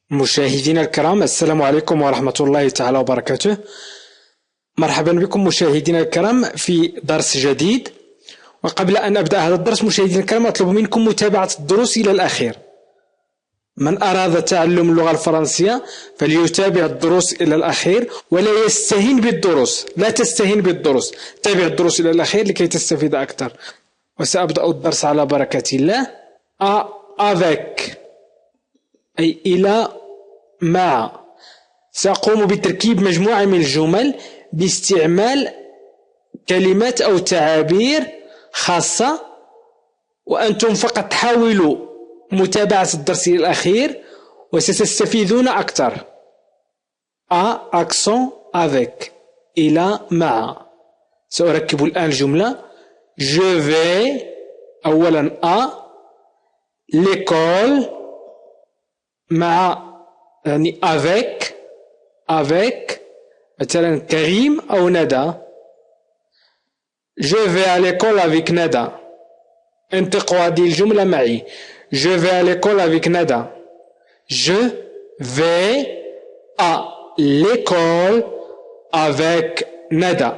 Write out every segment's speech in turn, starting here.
مشاهدينا الكرام، السلام عليكم ورحمة الله تعالى وبركاته. مرحبا بكم مشاهدينا الكرام في درس جديد. وقبل أن أبدأ هذا الدرس مشاهدينا الكرام أطلب منكم متابعة الدروس إلى الأخير. من أراد تعلم اللغة الفرنسية فليتابع الدروس إلى الأخير ولا يستهين بالدروس، لا تستهين بالدروس، تابع الدروس إلى الأخير لكي تستفيد أكثر. وسأبدأ الدرس على بركة الله. avec أي إلى مع. سأقوم بتركيب مجموعة من الجمل باستعمال كلمات أو تعابير خاصة، وأنتم فقط حاولوا متابعة الدرس إلى الأخير وستستفيدون أكثر. accent avec إلى مع. سأركب الآن الجملة. je vais أولا l'école مع يعني avec مثلا كريم أو ندى. je vais à l'école avec ندى. انطقوا هذه الجملة معي. je vais à l'école avec ندى. je vais à l'école avec ندى.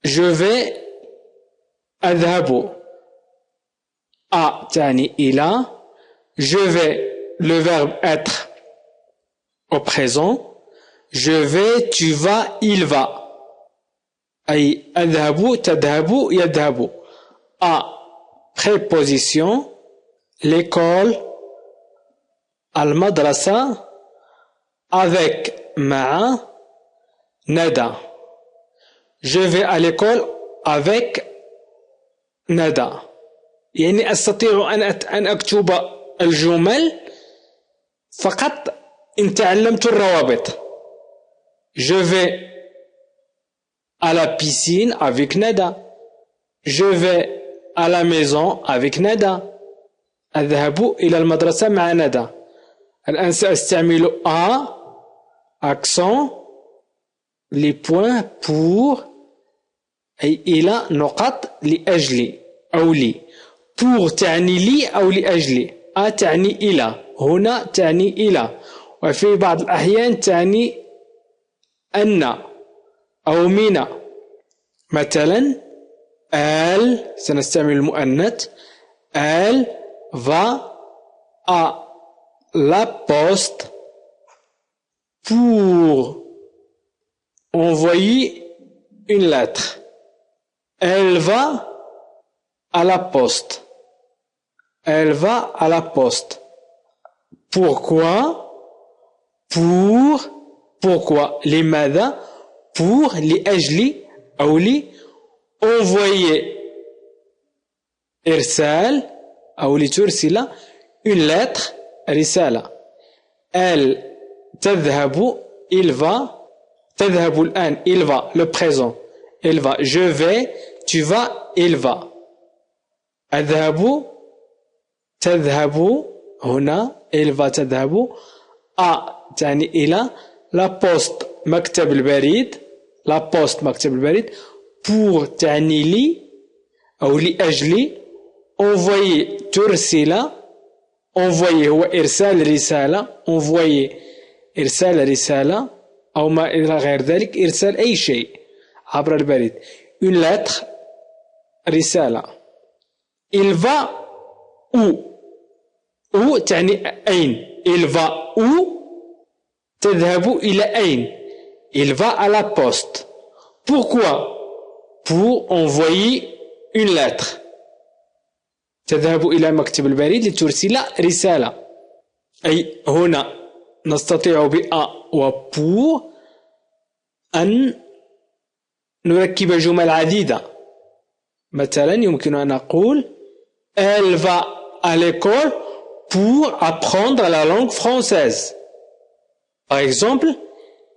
je vais أذهب. تعني إلى. je vais le verbe être au présent. je vais, tu vas, il va. أي أذهب، تذهب، يذهب. préposition l'école المدرسة avec مع ندى. je vais à l'école avec ندى يعني أستطيع أن أكتب الجمل فقط إن تعلمت الروابط. je vais à la piscine avec ندى. je vais à la maison avec ندى. أذهب إلى المدرسة مع ندى. الآن سأستعمل accent les points pour أي إلى نقط لأجل أو لي. pour تعني لي أو لأجلي. تعني إلى، هنا تعني إلى، وفي بعض الأحيان تعني أن أو من. مثلا elle سنستعمل المؤنث. elle va à la poste pour envoyer une lettre. elle va à la poste. elle va à la poste. pourquoi pourquoi لماذا pour لأجل أو لي envoyer إرسال أو لترسل une lettre رسالة. elle تذهب il va. تذهب الآن il va le présent il va. je vais tu vas il va. أذهب تذهب هنا il va تذهب. تعني إلى. la poste مكتب البريد. la poste مكتب البريد. pour تعني لي أو لأجلي. envoyer ترسل. envoyer هو إرسال رسالة. envoyer إرسال رسالة أو ما إلى غير ذلك، إرسال أي شيء عبر البريد. une lettre رسالة. il va où تعني أين. il va où تذهب إلى أين. il va à la poste. pourquoi pour envoyer une lettre. تذهب إلى مكتب البريد لترسل رسالة. أي هنا نستطيع و pour أن نركب جمل عديدة. مثلا يمكن أن نقول elle va à l'école pour apprendre la langue française. par exemple,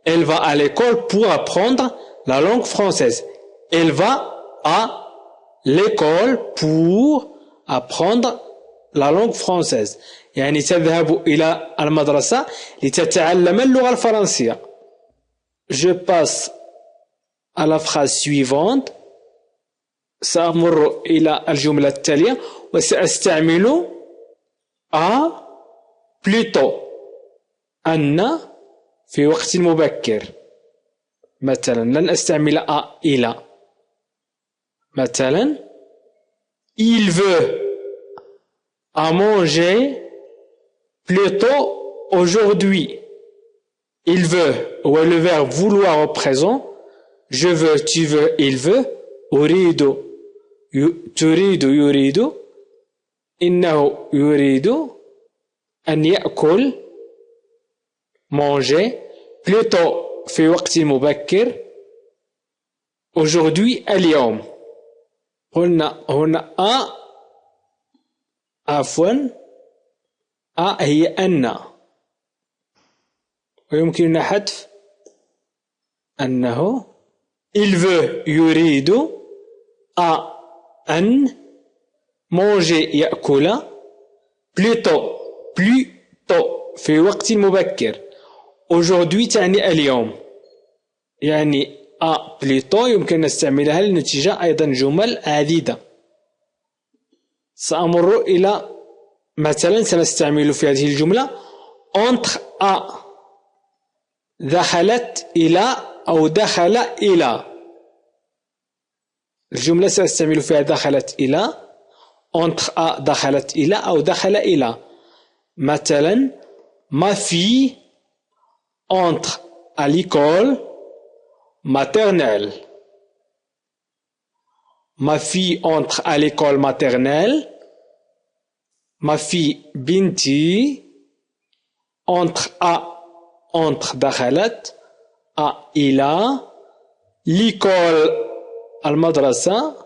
elle va à l'école pour apprendre la langue française. elle va à l'école pour apprendre la langue française. يعني تذهب إلى المدرسة لتتعلم اللغة الفرنسية. je passe à la phrase suivante. سأمر إلى الجملة التالية وسأستعمل plutôt أن في وقت مبكر. مثلا لن أستعمل إلى. مثلا il veut à manger plus tôt aujourd'hui. Il veut ou le verbe vouloir au présent. Je veux, tu veux, il veut. أريد تريد يريد. إنه يريد أن يأكل manger plus tôt في وقت مبكر. aujourd'hui اليوم. قلنا هنا عفوا هي أن، ويمكننا حذف أنه il veut يريد أن manger يأكل plutôt في وقت مبكر. aujourd'hui تعني اليوم، يعني plutôt يمكن نستعملها لنتيجة أيضا جمل عديدة. سأمر إلى مثلا سنستعمل في هذه الجملة entre دخلت إلى أو دخل إلى. الجملة سأستعمل فيها دخلت إلى entre دخلت إلى أو دخل إلى. مثلا ma fille entre à l'école maternelle. Ma fille entre à l'école maternelle. Ma fille بنتي entre دخلت إلى l'école المدرسة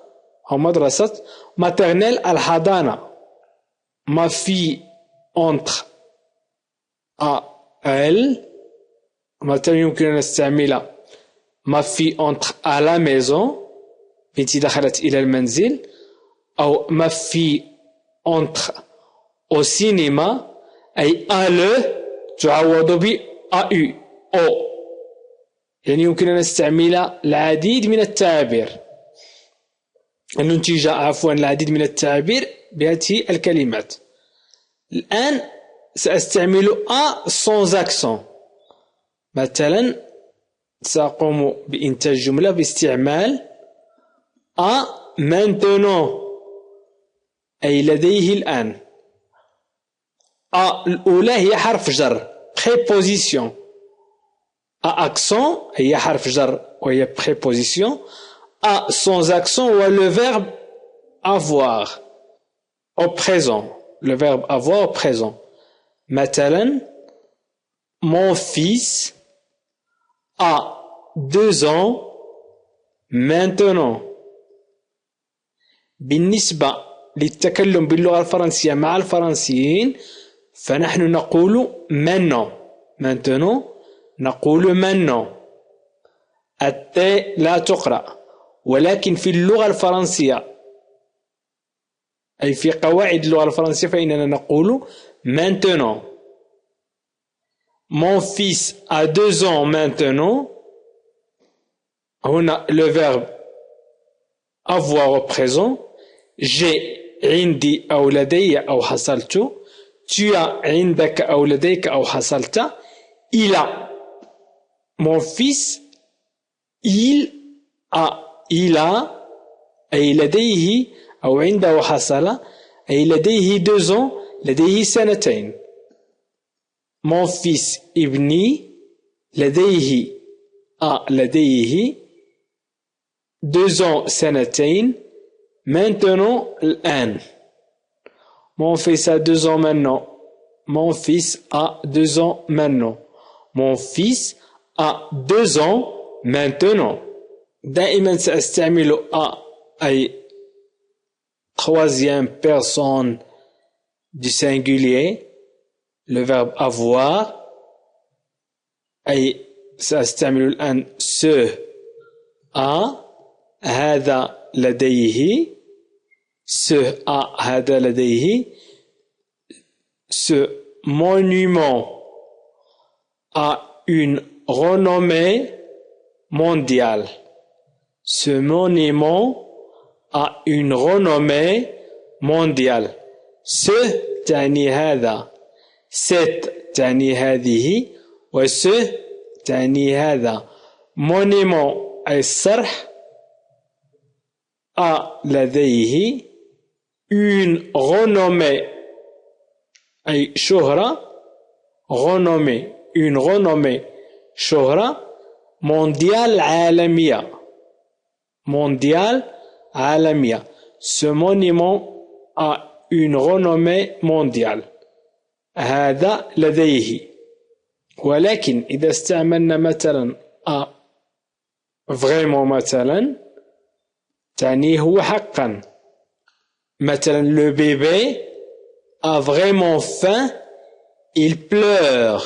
أو مدرسة maternelle الحضانة. ma fille entre elle. مثلا يمكن أن نستعمل ma fille entre à la maison. بنتي دخلت إلى المنزل. أو ma fille entre au cinéma أي le تعوض ب AU أو. يعني يمكن أن نستعمل العديد من التعابير، أن ننتج العديد من التعابير بهذه الكلمات. الآن سأستعمل sans accent. مثلا سأقوم بإنتاج جملة باستعمال maintenant أي لديه الآن. الأولى هي حرف جر préposition. accent هي حرف جر وهي préposition. sans accent هو le verbe avoir au présent. le verbe avoir au présent. مثلا mon fils a 2 ans maintenant. بالنسبة للتكلم باللغة الفرنسية مع الفرنسيين فنحن نقول maintenant نقول maintenant. التاء لا تقرأ، ولكن في اللغة الفرنسية أي في قواعد اللغة الفرنسية فإننا نقول maintenant. mon fils a 2 ans maintenant. هنا le verbe avoir au présent. j'ai عندي أو لدي أو حصلت. tu as عندك أو لديك أو حصلت. il a mon fils il a أي لديه أو عنده حصل أي لديه 2 ans لديه 2 سنين. mon fils ابني لديه لديه 2 ans 2 maintenant الآن. mon fils a 2 ans maintenant. mon fils a 2 ans maintenant. mon fils a 2 ans maintenant. دائما سأستعمل أي troisième personne du singulier le verbe avoir. أي سأستعمل الآن ce هذا لديه. ce هذا لديه. ce monument a une renommée mondiale. ce monument a une renommée mondiale. ce تعني هذا. cette تعني هذه و ce تعني هذا. monument أي الصرح. a لديه une renommée أي شهرة. renommée une renommée شهرة mondiale عالمية. mondiale عالمية. ce monument a une renommée mondiale. هذا لديه. ولكن إذا استعملنا مثلا a vraiment مثلا تعني هو حقا. مثلا le bébé a vraiment faim, il pleure.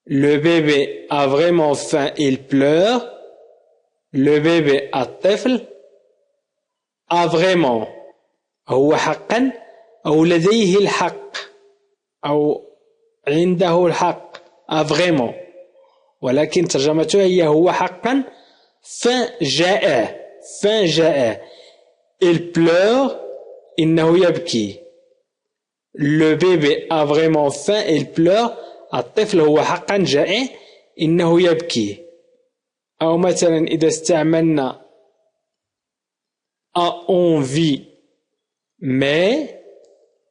le bébé a vraiment faim, il pleure. le bébé الطفل a vraiment هو حقا أو لديه الحق أو عنده الحق a vraiment. ولكن ترجمته هي هو حقا faim جائع. faim جائع. il pleure إنه يبكي. le bébé a vraiment faim, il pleure. الطفل هو حقا جائع إنه يبكي. أو مثلا إذا استعملنا a envie mais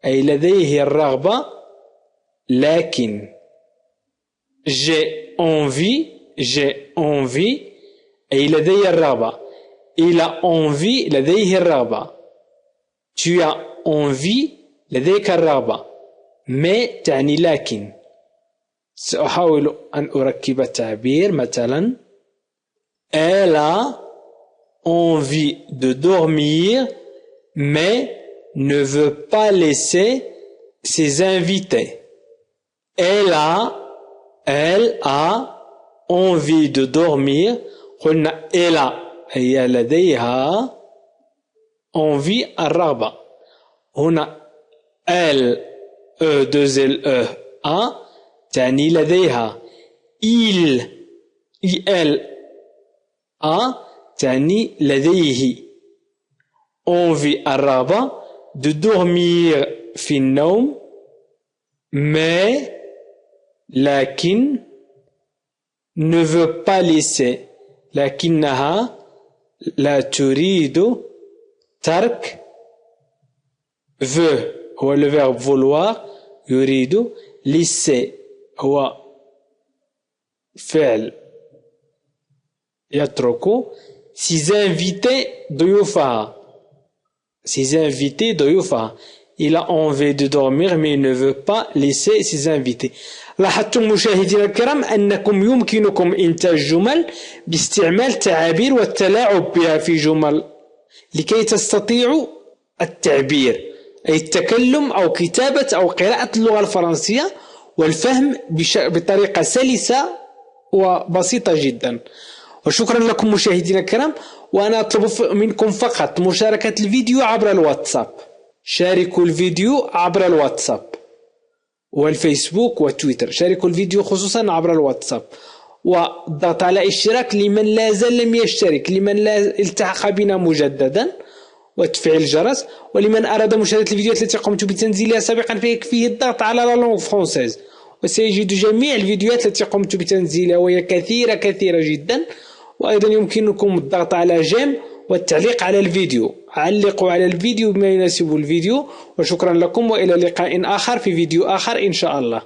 أي لديه الرغبة لكن j'ai envie أي لدي الرغبة. il a envie لديه الرغبة. tu as envie لديك الرغبة. mais تعني لكن. سأحاول أن أركب التعبير. مثلا elle a envie de dormir mais ne veut pas laisser ses invités. elle a envie de dormir. قلنا elle a هي لديها envie الرغبة. هنا elle a تعني لديها. elle a تعني لديه envie الرغبة de dormir في النوم mais لكن ne veut pas laisser لكنها لا تريد ترك veut هو le verbe vouloir يريد laisser هو فعل يترك ses invités ضيوفها. ses invités ضيوفها. il a envie de dormir mais il ne veut pas laisser ses invités. لاحظتم مشاهدينا الكرام أنكم يمكنكم إنتاج جمل باستعمال تعابير والتلاعب بها في جمل لكي تستطيعوا التعبير أي التكلم أو كتابة أو قراءة اللغة الفرنسية والفهم بطريقة سلسة وبسيطة جدا. وشكرا لكم مشاهدينا الكرام. وأنا أطلب منكم فقط مشاركة الفيديو عبر الواتساب. شاركوا الفيديو عبر الواتساب والفيسبوك وتويتر. شاركوا الفيديو خصوصا عبر الواتساب والضغط على اشتراك لمن لا زال لم يشترك، لمن لا التحق بنا مجددا، وتفعيل الجرس. ولمن أراد مشاهدة الفيديوهات التي قمت بتنزيلها سابقا فيكفيه الضغط على لا لونغ فرونسيز وسيجد جميع الفيديوهات التي قمت بتنزيلها وهي كثيرة جدا. وأيضا يمكنكم الضغط على جيم والتعليق على الفيديو. علقوا على الفيديو بما يناسب الفيديو. وشكرا لكم وإلى لقاء آخر في فيديو آخر إن شاء الله.